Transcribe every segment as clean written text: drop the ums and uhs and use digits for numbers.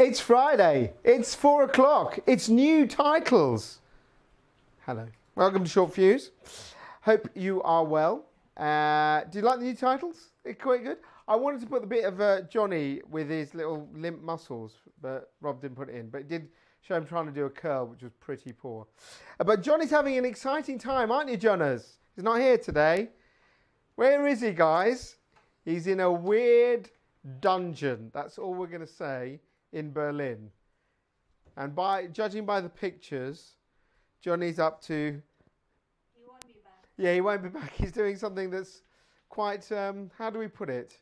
It's Friday. It's 4 o'clock. It's new titles. Hello. Welcome to Short Fuse. Hope you are well. Do you like the new titles? They're quite good. I wanted to put the bit of Johnny with his little limp muscles, but Rob didn't put it in. But it did show him trying to do a curl, which was pretty poor. But Johnny's having an exciting time, aren't you, Jonas? He's not here today. Where is he, guys? He's in a weird dungeon. That's all we're going to say, in Berlin. And judging by the pictures, Johnny's up to... He won't be back. Yeah, he won't be back. He's doing something that's quite, how do we put it?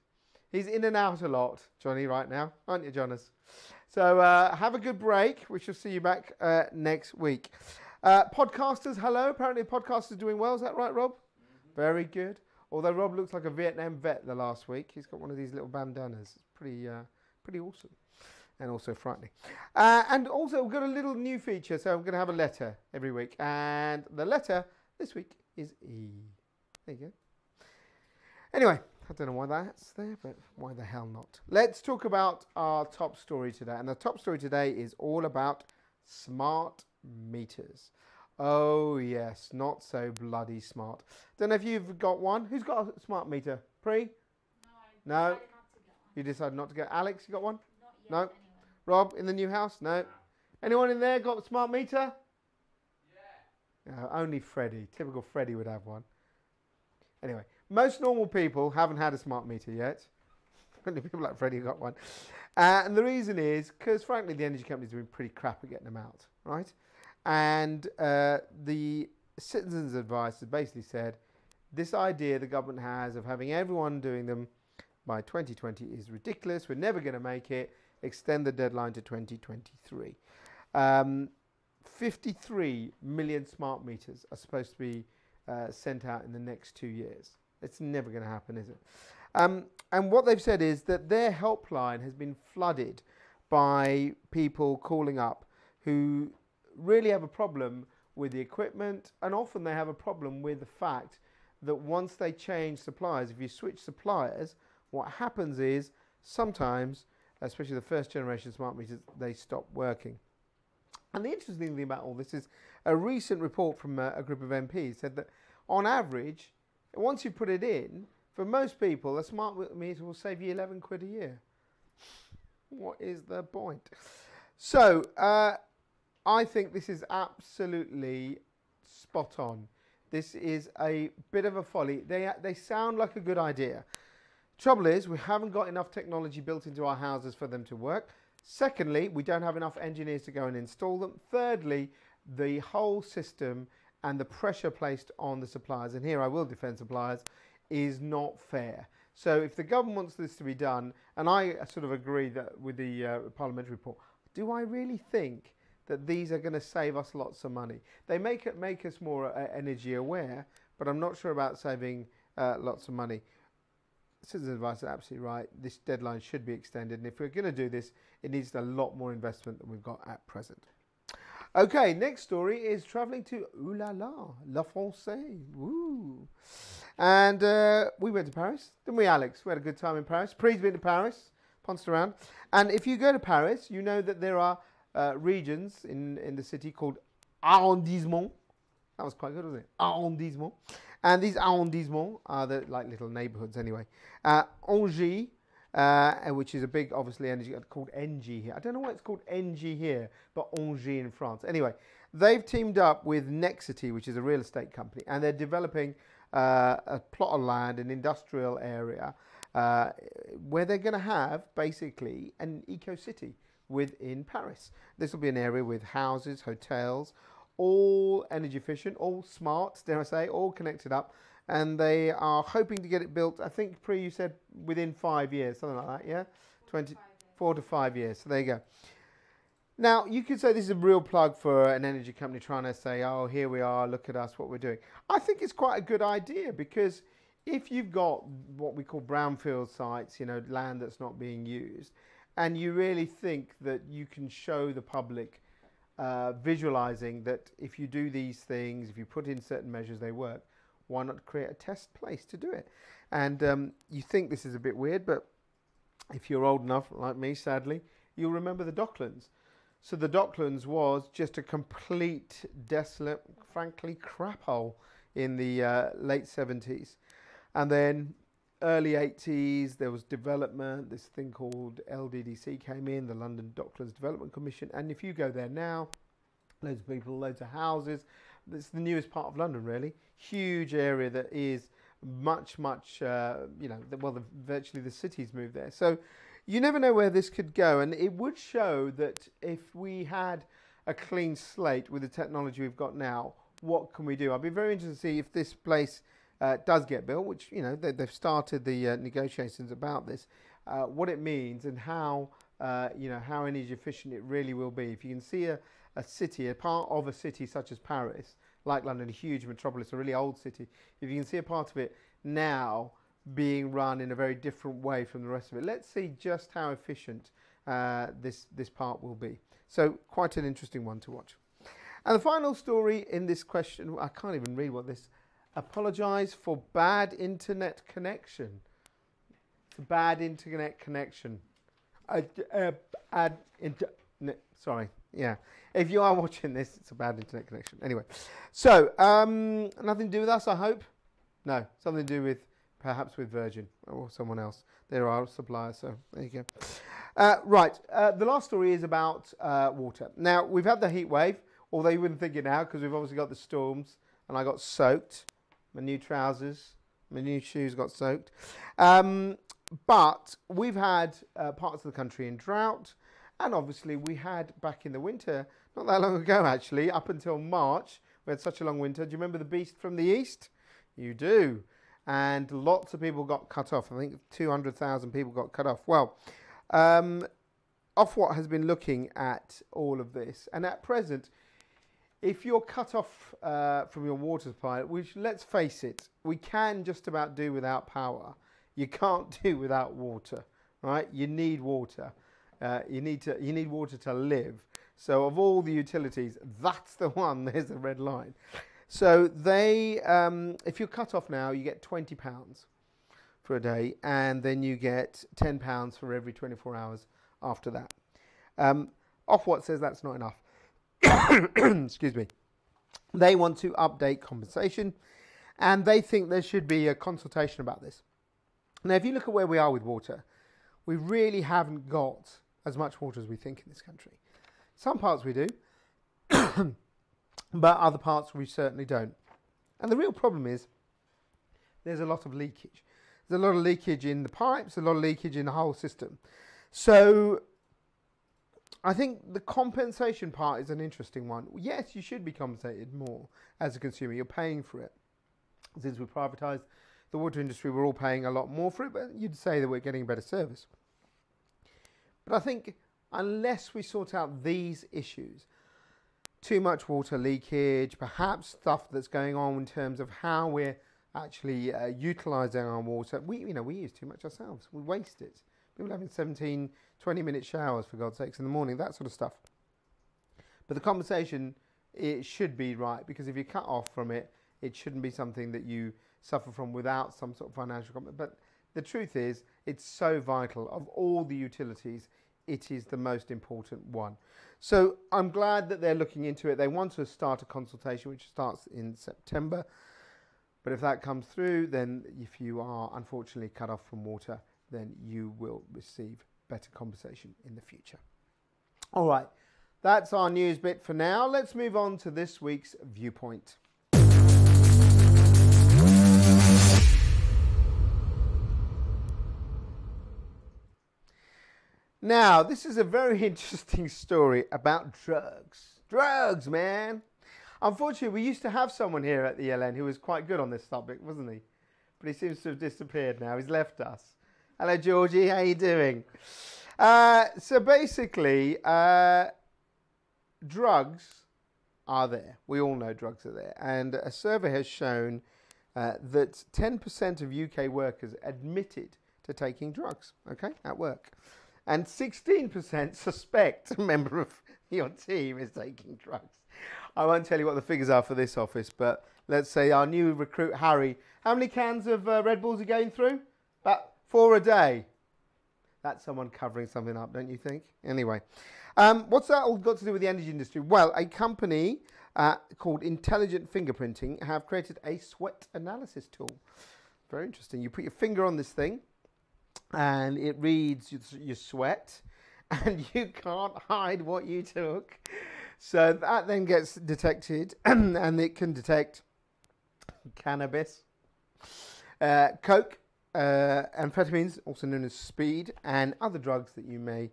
He's in and out a lot, Johnny, right now. Aren't you, Jonas? So have a good break. We shall see you back next week. Podcasters, hello. Apparently podcasters are doing well. Is that right, Rob? Mm-hmm. Very good. Although Rob looks like a Vietnam vet the last week. He's got one of these little bandanas. It's pretty awesome. And also frightening. And also we've got a little new feature. So I'm going to have a letter every week. And the letter this week is E. There you go. Anyway, I don't know why that's there, but why the hell not? Let's talk about our top story today. And the top story today is all about smart meters. Oh, yes, not so bloody smart. Don't know if you've got one. Who's got a smart meter? Pri? No. You decided not to get. Alex, you got one? Not yet, No. anyway. Rob, in the new house? No. Anyone in there got a smart meter? Yeah. No, only Freddie. Typical Freddie would have one. Anyway, most normal people haven't had a smart meter yet. Only people like Freddie got one. And the reason is because, frankly, the energy companies have been pretty crap at getting them out, right? And the Citizens Advice has basically said this idea the government has of having everyone doing them by 2020 is ridiculous. We're never going to make it. Extend the deadline to 2023. 53 million smart meters are supposed to be sent out in the next 2 years. It's never going to happen, is it? And what they've said is that their helpline has been flooded by people calling up who really have a problem with the equipment, and often they have a problem with the fact that once they change suppliers, if you switch suppliers, what happens is sometimes, especially the first generation smart meters, they stop working. And the interesting thing about all this is a recent report from a group of MPs said that on average, once you put it in, for most people, a smart meter will save you 11 quid a year. What is the point? So, I think this is absolutely spot on. This is a bit of a folly. They sound like a good idea. Trouble is, we haven't got enough technology built into our houses for them to work. Secondly, we don't have enough engineers to go and install them. Thirdly, the whole system and the pressure placed on the suppliers, and here I will defend suppliers, is not fair. So if the government wants this to be done, and I sort of agree that with the parliamentary report, do I really think that these are going to save us lots of money? They make us more energy aware, but I'm not sure about saving lots of money. Citizens Advice are absolutely right. This deadline should be extended, and if we're going to do this, it needs a lot more investment than we've got at present. Okay, next story is travelling to Ooh La La, La Francais. Woo! And we went to Paris, didn't we, Alex? We had a good time in Paris. Pri's been to Paris, pounced around. And if you go to Paris, you know that there are regions in the city called arrondissements. That was quite good, wasn't it? Arrondissement. And these arrondissements are like little neighbourhoods anyway. Angers, which is a big, obviously, energy called Engie here. I don't know why it's called Engie here, but Angers in France. Anyway, they've teamed up with Nexity, which is a real estate company, and they're developing a plot of land, an industrial area, where they're going to have basically an eco-city within Paris. This will be an area with houses, hotels, all energy efficient, all smart, dare I say, all connected up. And they are hoping to get it built, I think, Pri, you said within 5 years, something like that, yeah? 4 to 5 years. So there you go. Now, you could say this is a real plug for an energy company trying to say, oh, here we are, look at us, what we're doing. I think it's quite a good idea because if you've got what we call brownfield sites, you know, land that's not being used, and you really think that you can show the public visualizing that if you do these things, if you put in certain measures, they work, why not create a test place to do it? And you think this is a bit weird, but if you're old enough, like me, sadly, you'll remember the Docklands. So the Docklands was just a complete, desolate, frankly, crap hole in the late 70s. And then early 80s, there was development. This thing called LDDC came in, the London Docklands Development Commission. And if you go there now, loads of people, loads of houses. It's the newest part of London, really. Huge area that is much, virtually the city's moved there. So you never know where this could go. And it would show that if we had a clean slate with the technology we've got now, what can we do? I'd be very interested to see if this place does get built, which, they've started the negotiations about this, what it means and how energy efficient it really will be. If you can see a city, a part of a city such as Paris, like London, a huge metropolis, a really old city, if you can see a part of it now being run in a very different way from the rest of it, let's see just how efficient this part will be. So quite an interesting one to watch. And the final story in this question, I can't even read what this, apologise for bad internet connection. It's a bad internet connection. Sorry, yeah. If you are watching this, it's a bad internet connection. Anyway, so nothing to do with us, I hope. No, something to do with perhaps with Virgin or someone else. They're our supplier, so there you go. Right, the last story is about water. Now, we've had the heat wave, although you wouldn't think it now because we've obviously got the storms, and I got soaked. My new trousers, my new shoes got soaked. But we've had parts of the country in drought, and obviously we had back in the winter, not that long ago actually, up until March, we had such a long winter. Do you remember the beast from the east? You do. And lots of people got cut off. I think 200,000 people got cut off. Well, Ofwat has been looking at all of this, and at present, if you're cut off from your water supply, which, let's face it, we can just about do without power. You can't do without water, right? You need water. You need water to live. So of all the utilities, that's the one. There's a red line. So they, if you're cut off now, you get £20 for a day, and then you get £10 for every 24 hours after that. Ofwat says that's not enough. Excuse me. They want to update compensation, and they think there should be a consultation about this. Now, if you look at where we are with water, we really haven't got as much water as we think in this country. Some parts we do, but other parts we certainly don't. And the real problem is there's a lot of leakage. There's a lot of leakage in the pipes, a lot of leakage in the whole system. So I think the compensation part is an interesting one. Yes, you should be compensated more as a consumer. You're paying for it. Since we privatised the water industry, we're all paying a lot more for it, but you'd say that we're getting a better service. But I think unless we sort out these issues, too much water leakage, perhaps stuff that's going on in terms of how we're actually utilising our water, we use too much ourselves. We waste it. People having 17, 20-minute showers, for God's sakes, in the morning, that sort of stuff. But the compensation, it should be right, because if you cut off from it, it shouldn't be something that you suffer from without some sort of financial compensation. But the truth is, it's so vital. Of all the utilities, it is the most important one. So I'm glad that they're looking into it. They want to start a consultation, which starts in September. But if that comes through, then if you are unfortunately cut off from water, then you will receive better compensation in the future. All right, that's our news bit for now. Let's move on to this week's Viewpoint. Now, this is a very interesting story about drugs. Drugs, man. Unfortunately, we used to have someone here at the ELN who was quite good on this topic, wasn't he? But he seems to have disappeared now. He's left us. Hello, Georgie. How you doing? So basically, drugs are there. We all know drugs are there. And a survey has shown that 10% of UK workers admitted to taking drugs, okay, at work. And 16% suspect a member of your team is taking drugs. I won't tell you what the figures are for this office, but let's say our new recruit, Harry, how many cans of Red Bulls are going through? About 4 a day. That's someone covering something up, don't you think? Anyway, what's that all got to do with the energy industry? Well, a company called Intelligent Fingerprinting have created a sweat analysis tool. Very interesting. You put your finger on this thing, and it reads your sweat, and you can't hide what you took. So that then gets detected, and it can detect cannabis, coke, amphetamines, also known as speed, and other drugs that you may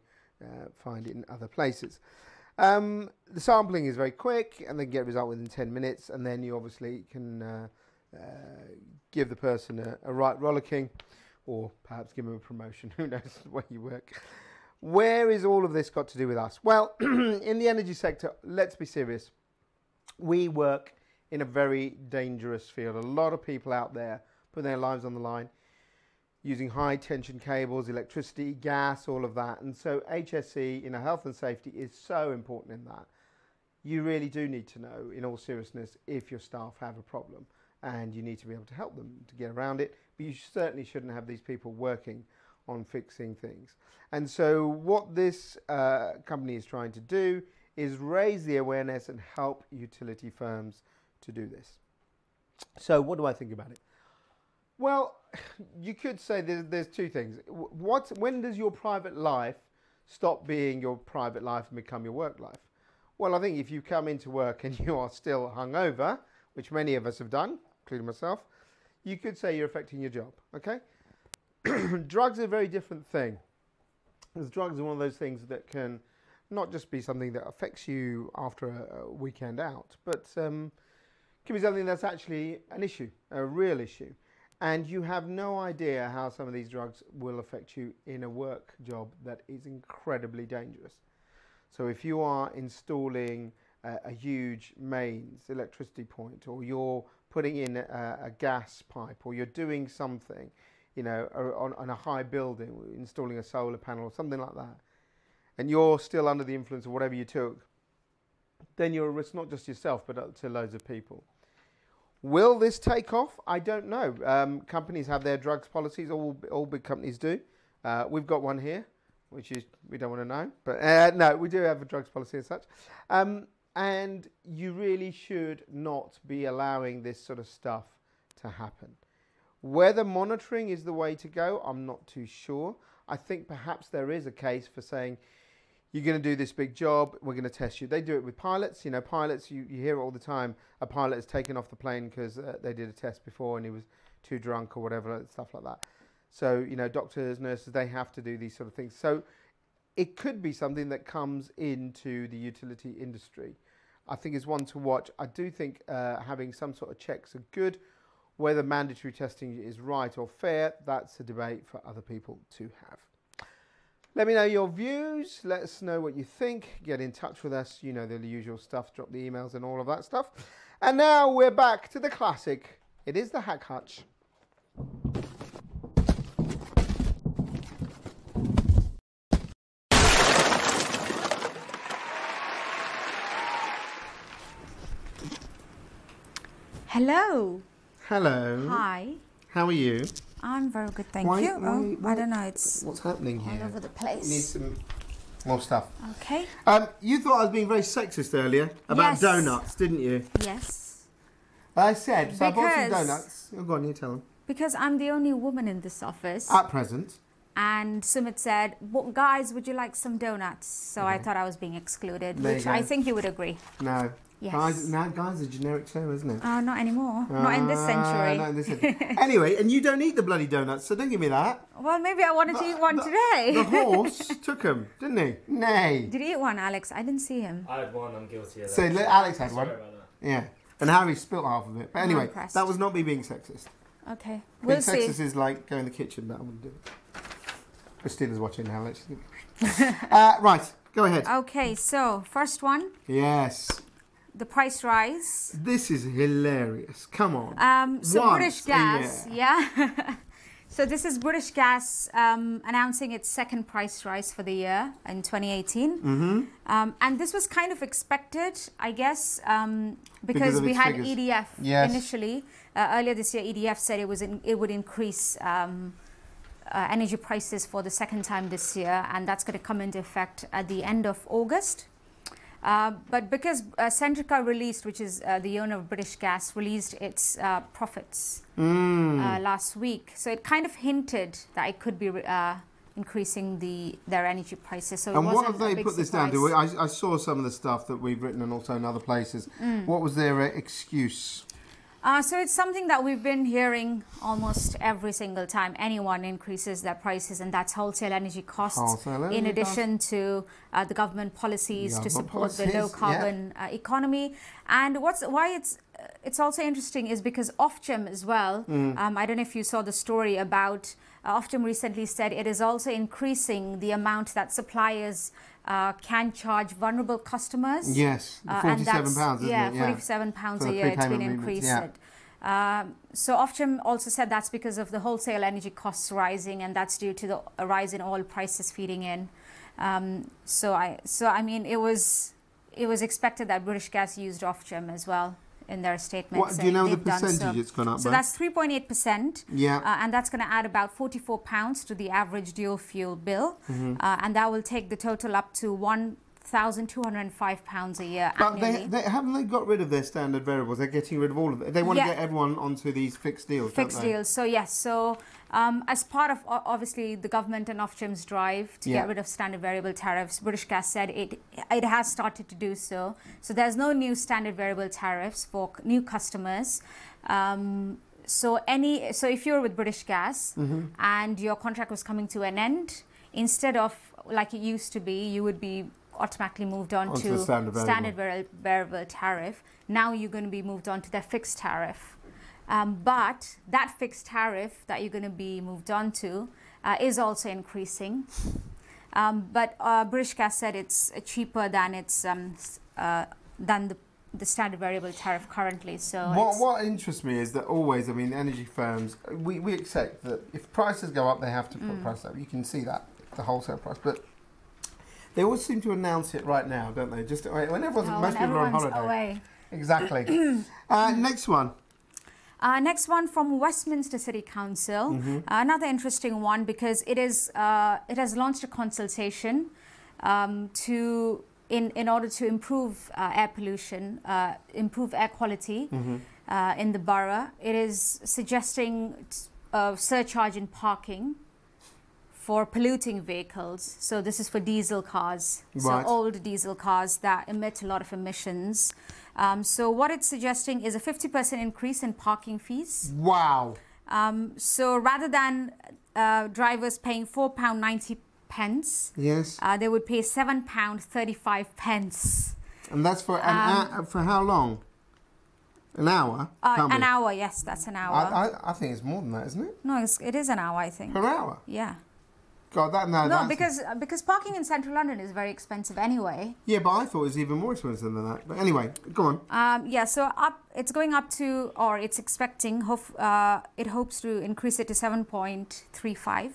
find in other places. The sampling is very quick, and they get a result within 10 minutes, and then you obviously can give the person a right rollicking, or perhaps give them a promotion. Who knows where you work. Where is all of this got to do with us? Well, in the energy sector, let's be serious. We work in a very dangerous field. A lot of people out there put their lives on the line using high tension cables, electricity, gas, all of that. And so HSE, health and safety is so important in that. You really do need to know, in all seriousness, if your staff have a problem, and you need to be able to help them to get around it. But you certainly shouldn't have these people working on fixing things. And so what this company is trying to do is raise the awareness and help utility firms to do this. So what do I think about it? Well, you could say there's two things. When does your private life stop being your private life and become your work life? Well, I think if you come into work and you are still hungover, which many of us have done, including myself, you could say you're affecting your job, okay? Drugs are a very different thing. Because drugs are one of those things that can not just be something that affects you after a weekend out, but can be something that's actually an issue, a real issue. And you have no idea how some of these drugs will affect you in a work job that is incredibly dangerous. So if you are installing a huge mains electricity point, or you're putting in a gas pipe, or you're doing something, on a high building, installing a solar panel or something like that, and you're still under the influence of whatever you took, then you're a risk not just yourself, but to loads of people. Will this take off? I don't know. Companies have their drugs policies. All big companies do. We've got one here, which is, we don't want to know. But no, we do have a drugs policy as such. And you really should not be allowing this sort of stuff to happen. Whether monitoring is the way to go, I'm not too sure. I think perhaps there is a case for saying, you're going to do this big job, we're going to test you. They do it with pilots. Pilots, you hear it all the time. A pilot is taken off the plane because they did a test before and he was too drunk or whatever, stuff like that. So, doctors, nurses, they have to do these sort of things. So it could be something that comes into the utility industry. I think is one to watch. I do think having some sort of checks are good. Whether mandatory testing is right or fair, that's a debate for other people to have. Let me know your views. Let us know what you think. Get in touch with us. You know the usual stuff. Drop the emails and all of that stuff. And now we're back to the classic. It is the Hack Hutch. Hello. Hello. Hi. How are you? I'm very good, thank you. I don't know, it's what's happening here? all over the Need place. some more stuff. Okay. You thought I was being very sexist earlier about Yes. donuts, didn't you? Yes. I said, so I bought some Because- donuts. Oh, go on, you tell them. Because I'm the only woman in this office. At present. And Sumit said, guys, would you like some donuts? So I thought I was being excluded, There you which go. I think you would agree. No. Yes. Guys is a generic term, isn't it? Not anymore. Not in this century. Not in this century. Anyway, and you don't eat the bloody donuts, so don't give me that. Well, maybe I wanted to eat one today. The horse took them, didn't he? Nay. Did he eat one, Alex? I didn't see him. I had one, I'm guilty of that. So Alex had one. Sorry about that. Yeah. And Harry spilt half of it. But anyway, impressed. that was not me being sexist. Okay. Being We'll see. sexist is like go in the kitchen, but I wouldn't do it. Christina's watching now. Let's right, go ahead. Okay, so first one, Yes. the price rise. This is hilarious. Come on. So Once British a Gas, year. yeah. So this is British Gas announcing its second price rise for the year in 2018. Mm-hmm. And this was kind of expected, I guess, Because because of we its had figures. EDF Yes. initially. Earlier this year, EDF said it would increase energy prices for the second time this year, and that's going to come into effect at the end of August. But because Centrica released, which is the owner of British Gas, released its profits last week, so it kind of hinted that it could be increasing their energy prices. So and what have they put this down to? I saw some of the stuff that we've written and also in other places. What was their excuse? So it's something that we've been hearing almost every single time anyone increases their prices, and that's wholesale energy costs, in addition to the government policies to support the low carbon economy. And why it's also interesting is because Ofgem as well, I don't know if you saw the story about Ofgem recently said it is also increasing the amount that suppliers can charge vulnerable customers. Yes, £47, isn't it? Yeah, £47 a year. It's been increased. So Ofgem also said that's because of the wholesale energy costs rising, and that's due to the rise in oil prices feeding in. So I mean, it was expected that British Gas used Ofgem as well in their statement. What, do you know the percentage it's gone up by? So that's 3.8%. Yeah. And that's going to add about £44 to the average dual fuel bill. And that will take the total up to £1,205 a year annually. But haven't they got rid of their standard variables? They're getting rid of all of it. They want to get everyone onto these fixed deals, Fixed deals. So yes. So as part of obviously the government and Ofgem's drive to get rid of standard variable tariffs, British Gas said it has started to do so. So there's no new standard variable tariffs for new customers. So if you're with British Gas and your contract was coming to an end, instead of like it used to be, you would be automatically moved on to standard variable tariff. Now you're going to be moved on to their fixed tariff. But that fixed tariff that you're going to be moved on to is also increasing. But British Gas said it's cheaper than the standard variable tariff currently. So what interests me is that always, I mean, energy firms, we accept that if prices go up, they have to put prices up. You can see that, the wholesale price. But they always seem to announce it right now, don't they? Just when most people are on holiday. Away. Exactly. Next one. Next one from Westminster City Council. Another interesting one because it has launched a consultation in order to improve air pollution, improve air quality in the borough. It is suggesting a surcharge in parking for polluting vehicles. So this is for diesel cars, so old diesel cars that emit a lot of emissions. So what it's suggesting is a 50% increase in parking fees. Wow. So rather than drivers paying £4.90, yes, they would pay £7.35. And that's for for how long? An hour? An hour, yes, that's an hour. I think it's more than that, isn't it? No, it is an hour, I think. Per hour? Yeah. God, because parking in central London is very expensive anyway. Yeah, but I thought it was even more expensive than that. But anyway, go on. So it's going up to, or it's expecting, it hopes to increase it to 7.35.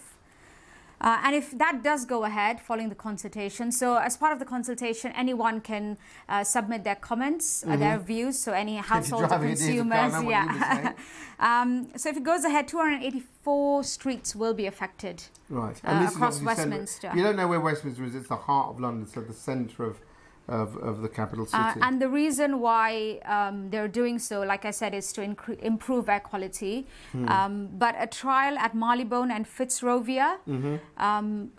And if that does go ahead following the consultation, so as part of the consultation, anyone can submit their comments, their views, so any households or consumers. So if it goes ahead, 284 streets will be affected. Right. Across Westminster. You don't know where Westminster is, it's the heart of London, so the centre of the capital city. And the reason why they're doing so, like I said, is to improve air quality. But a trial at Marylebone and Fitzrovia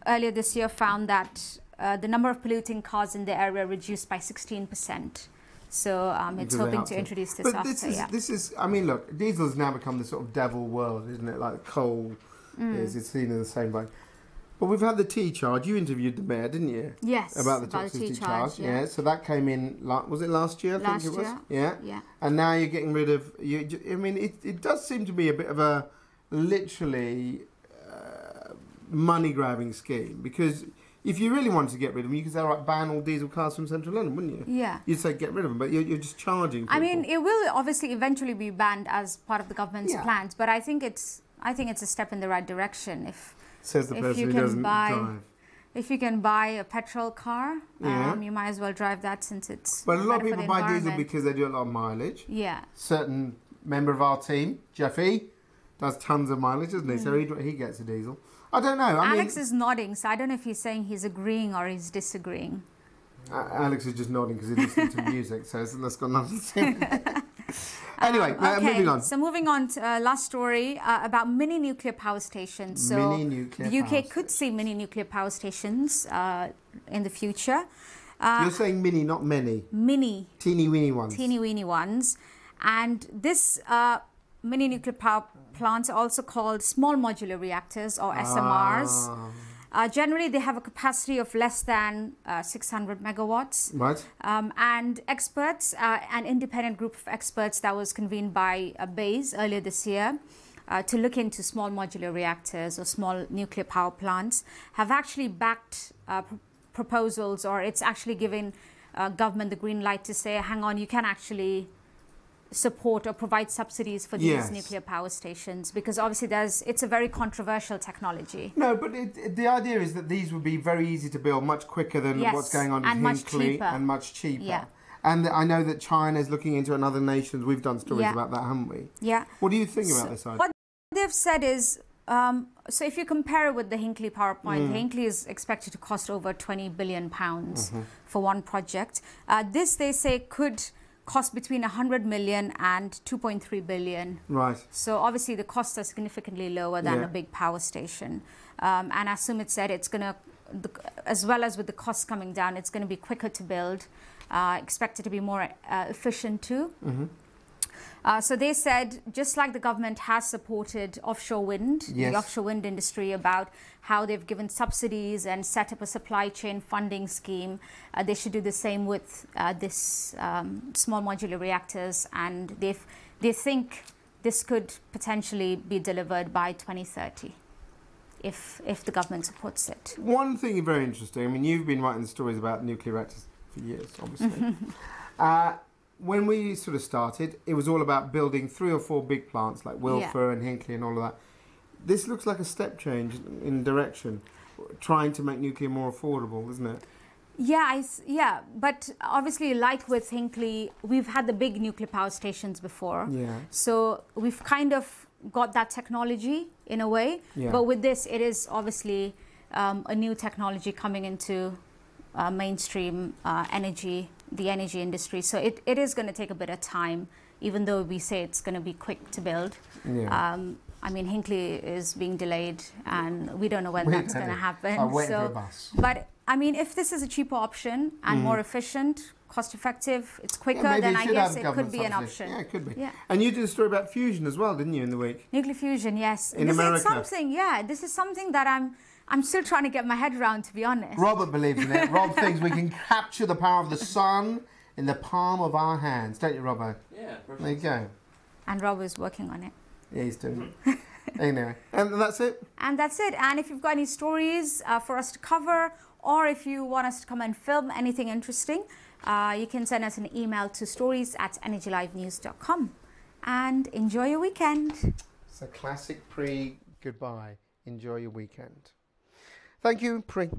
earlier this year found that the number of polluting cars in the area reduced by 16%. So it's hoping to introduce this after. This is, I mean, look, diesel has now become the sort of devil world, isn't it? Like coal is, it's seen in the same way. But we've had the T charge. You interviewed the mayor, didn't you? Yes. About the toxicity charge. Yeah. So that came in. Was it last year? I think it was. Yeah. And now you're getting rid of. I mean, it does seem to be a bit of a literally money grabbing scheme, because if you really wanted to get rid of them, you could say, all right, ban all diesel cars from central London, wouldn't you? Yeah. You'd say get rid of them, but you're just charging people. I mean, it will obviously eventually be banned as part of the government's plans, but I think it's a step in the right direction. Says the person who doesn't drive. If you can buy a petrol car, you might as well drive that, since it's But a lot of better people buy diesel because they do a lot of mileage. Yeah. Certain member of our team, Jeffy, does tons of mileage, doesn't he? So he gets a diesel. I don't know. Alex is nodding, so I don't know if he's saying he's agreeing or he's disagreeing. Alex is just nodding because he listens to music, so that's got nothing to do with it. Anyway, moving on. So moving on to last story about mini nuclear power stations. So the UK could see mini nuclear power stations in the future. You're saying mini, not many. Mini. Teeny weeny ones. Teeny weeny ones. And this mini nuclear power plants are also called small modular reactors or SMRs. Generally, they have a capacity of less than 600 megawatts. Right. And experts, an independent group of experts that was convened by BEIS earlier this year to look into small modular reactors or small nuclear power plants, have actually backed proposals, or it's actually giving government the green light to say, hang on, you can actually support or provide subsidies for these nuclear power stations, because obviously it's a very controversial technology. No, but the idea is that these would be very easy to build, much quicker than what's going on in Hinkley, and much cheaper. Yeah. And I know that China is looking into it, and other nations. We've done stories about that, haven't we? Yeah. What do you think about this idea? What they've said is, so if you compare it with the Hinkley power plant, Hinkley is expected to cost over £20 billion for one project. This, they say, could cost between 100 million and 2.3 billion. Right. So obviously the costs are significantly lower than a big power station. And as Sumit said, it's going to, as well as with the costs coming down, it's going to be quicker to build, expected to be more efficient too. So they said, just like the government has supported offshore wind, the offshore wind industry, about how they've given subsidies and set up a supply chain funding scheme, they should do the same with this small modular reactors, and they think this could potentially be delivered by 2030 if the government supports it. One thing very interesting, I mean, you've been writing stories about nuclear reactors for years, obviously. When we sort of started, it was all about building 3 or 4 big plants like Wilfer and Hinkley and all of that. This looks like a step change in direction, trying to make nuclear more affordable, isn't it? Yeah, but obviously, like with Hinkley, we've had the big nuclear power stations before. Yeah. So we've kind of got that technology in a way. Yeah. But with this, it is obviously a new technology coming into mainstream the energy industry. So it is going to take a bit of time, even though we say it's going to be quick to build. Yeah. I mean, Hinkley is being delayed, and we don't know when that's going to happen. I'm waiting for a bus. But I mean, if this is a cheaper option and more efficient, cost-effective, it's quicker, then I guess it could be an option. Yeah, it could be. Yeah. And you did a story about fusion as well, didn't you, in the week? Nuclear fusion, yes. In America. This is something that I'm still trying to get my head around, to be honest. Robert believes in it. Rob thinks we can capture the power of the sun in the palm of our hands. Don't you, Robbo? Yeah. There you go. And Rob is working on it. Yeah, he's doing it. Anyway, and that's it? And that's it. And if you've got any stories for us to cover, or if you want us to come and film anything interesting, you can send us an email to stories@energylivenews.com. And enjoy your weekend. It's a classic pre-goodbye. Enjoy your weekend. Thank you, Pri.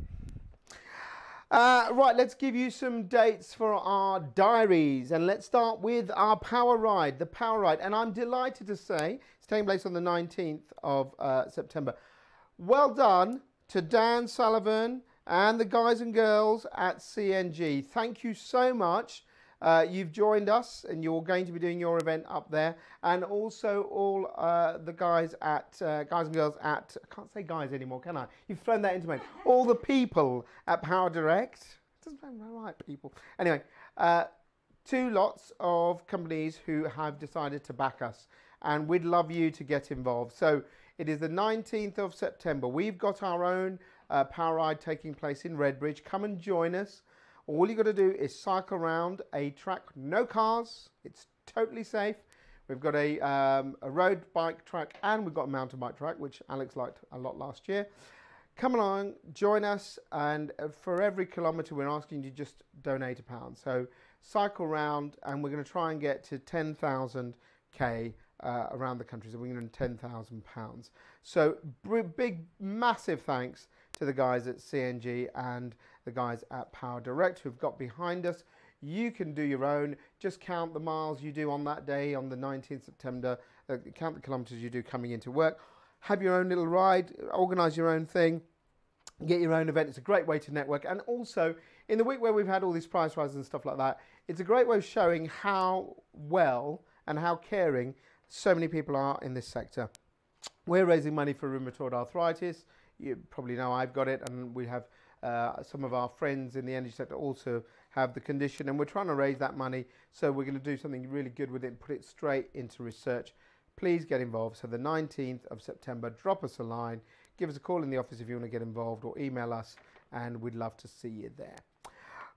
Right, let's give you some dates for our diaries, and let's start with our Power Ride, the Power Ride. And I'm delighted to say it's taking place on the 19th of September. Well done to Dan Sullivan and the guys and girls at CNG. Thank you so much. You've joined us, and you're going to be doing your event up there, and also all the guys and girls at, I can't say guys anymore, can I? You've thrown that into me. All the people at Power Direct. It doesn't sound right, people. Anyway, 2 lots of companies who have decided to back us, and we'd love you to get involved. So it is the 19th of September. We've got our own Power Ride taking place in Redbridge. Come and join us. All you got to do is cycle around a track, no cars. It's totally safe. We've got a road bike track, and we've got a mountain bike track, which Alex liked a lot last year. Come along, join us, and for every kilometre, we're asking you to just donate £1. So cycle around, and we're going to try and get to 10,000 K around the country. So we're going to £10,000. So big, massive thanks to the guys at CNG and the guys at Power Direct who've got behind us. You can do your own. Just count the miles you do on that day, on the 19th September. Count the kilometres you do coming into work. Have your own little ride. Organise your own thing. Get your own event. It's a great way to network. And also, in the week where we've had all these price rises and stuff like that, it's a great way of showing how well and how caring so many people are in this sector. We're raising money for rheumatoid arthritis. You probably know I've got it, and we have some of our friends in the energy sector also have the condition, and we're trying to raise that money, so we're going to do something really good with it and put it straight into research. Please get involved. So the 19th of September, drop us a line, give us a call in the office if you want to get involved, or email us, and we'd love to see you there.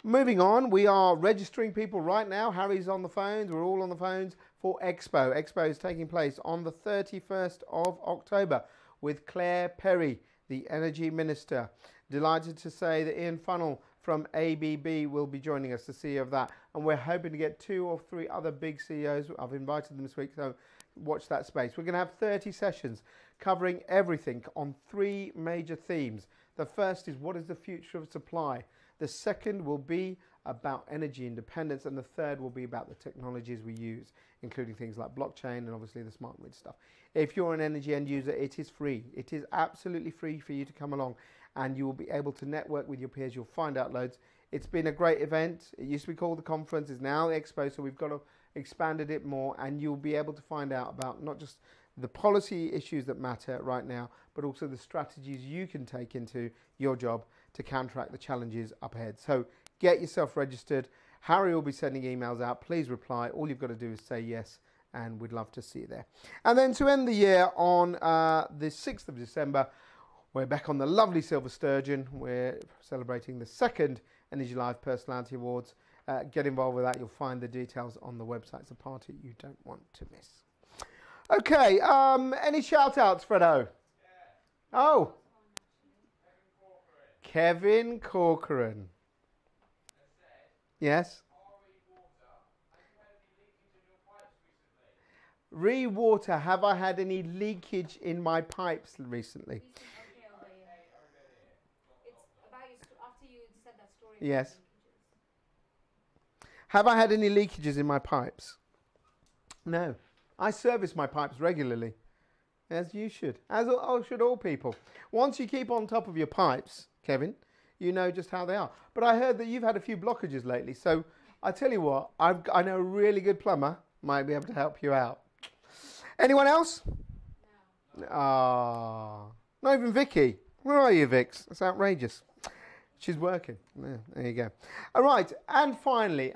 Moving on, we are registering people right now. Harry's on the phones, we're all on the phones for Expo. Expo is taking place on the 31st of October with Claire Perry, the Energy Minister. Delighted to say that Ian Funnell from ABB will be joining us, the CEO of that. And we're hoping to get 2 or 3 other big CEOs. I've invited them this week, so watch that space. We're going to have 30 sessions covering everything on 3 major themes. The first is, what is the future of supply? The second will be about energy independence, and the third will be about the technologies we use, including things like blockchain and obviously the smart grid stuff. If you're an energy end user, it is free. It is absolutely free for you to come along, and you will be able to network with your peers. You'll find out loads. It's been a great event. It used to be called the conference. It's now the Expo, so we've got to expanded it more, and you'll be able to find out about not just the policy issues that matter right now, but also the strategies you can take into your job to counteract the challenges up ahead. So get yourself registered. Harry will be sending emails out. Please reply. All you've got to do is say yes, and we'd love to see you there. And then to end the year on the 6th of December, we're back on the lovely Silver Sturgeon. We're celebrating the 2nd Energy Live Personality Awards. Get involved with that. You'll find the details on the website. It's a party you don't want to miss. Okay, any shout-outs, Fredo? Yeah. Oh. Kevin Corcoran. Yes? Re-water, have I had any leakage in my pipes recently? Yes. Have I had any leakages in my pipes? No. I service my pipes regularly, as you should, as should all people. Once you keep on top of your pipes, Kevin, you know just how they are. But I heard that you've had a few blockages lately, so I tell you what, I know a really good plumber might be able to help you out. Anyone else? No. Ah, not even Vicky. Where are you, Vix? That's outrageous. She's working. Yeah, there you go. All right, and finally,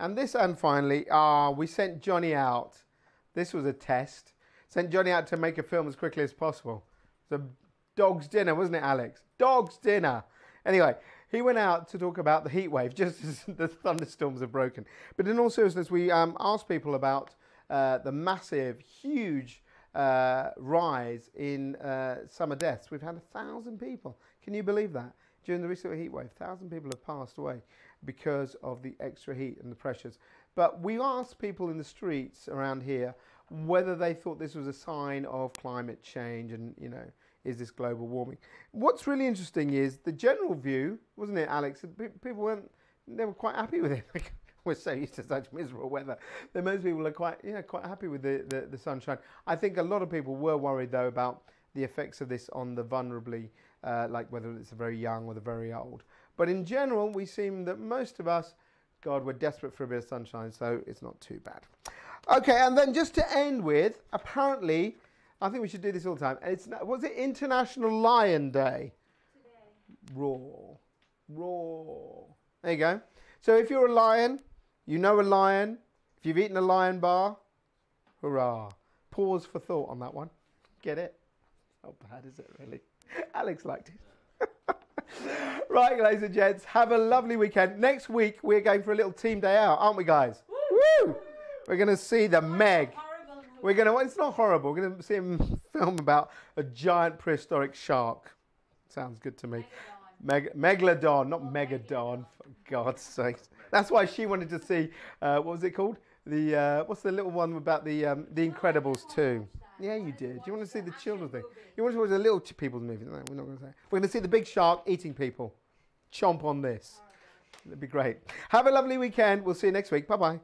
we sent Johnny out. This was a test. Sent Johnny out to make a film as quickly as possible. It's a dog's dinner, wasn't it, Alex? Dog's dinner. Anyway, he went out to talk about the heat wave just as the thunderstorms have broken. But in all seriousness, we asked people about the massive, huge rise in summer deaths. We've had 1,000 people. Can you believe that? During the recent heat wave, 1,000 people have passed away because of the extra heat and the pressures. But we asked people in the streets around here whether they thought this was a sign of climate change and, you know, is this global warming? What's really interesting is the general view, wasn't it, Alex? People they were quite happy with it. We're so used to such miserable weather that most people are quite happy with the sunshine. I think a lot of people were worried, though, about the effects of this on the vulnerably, like whether it's the very young or the very old. But in general, we seem that most of us, God, we're desperate for a bit of sunshine, so it's not too bad. Okay, and then just to end with, apparently, I think we should do this all the time. Was it International Lion Day? Today. Raw. There you go. So if you're a lion, you know a lion. If you've eaten a lion bar, hurrah. Pause for thought on that one. Get it? Not bad, is it, really? Alex liked it. Right, ladies and gents, have a lovely weekend. Next week, we're going for a little team day out, aren't we, guys? Woo! We're going to see the Meg. It's not horrible. We're going to see him film about a giant prehistoric shark. Sounds good to me. Megalodon, not Megadon, for God's sake. That's why she wanted to see, what was it called? What's the little one about the Incredibles 2? Yeah, you did. You want to see the children's thing? You want to watch the little people's movie? No, we're not going to say. We're going to see the big shark eating people. Chomp on this. It'd be great. Have a lovely weekend. We'll see you next week. Bye-bye.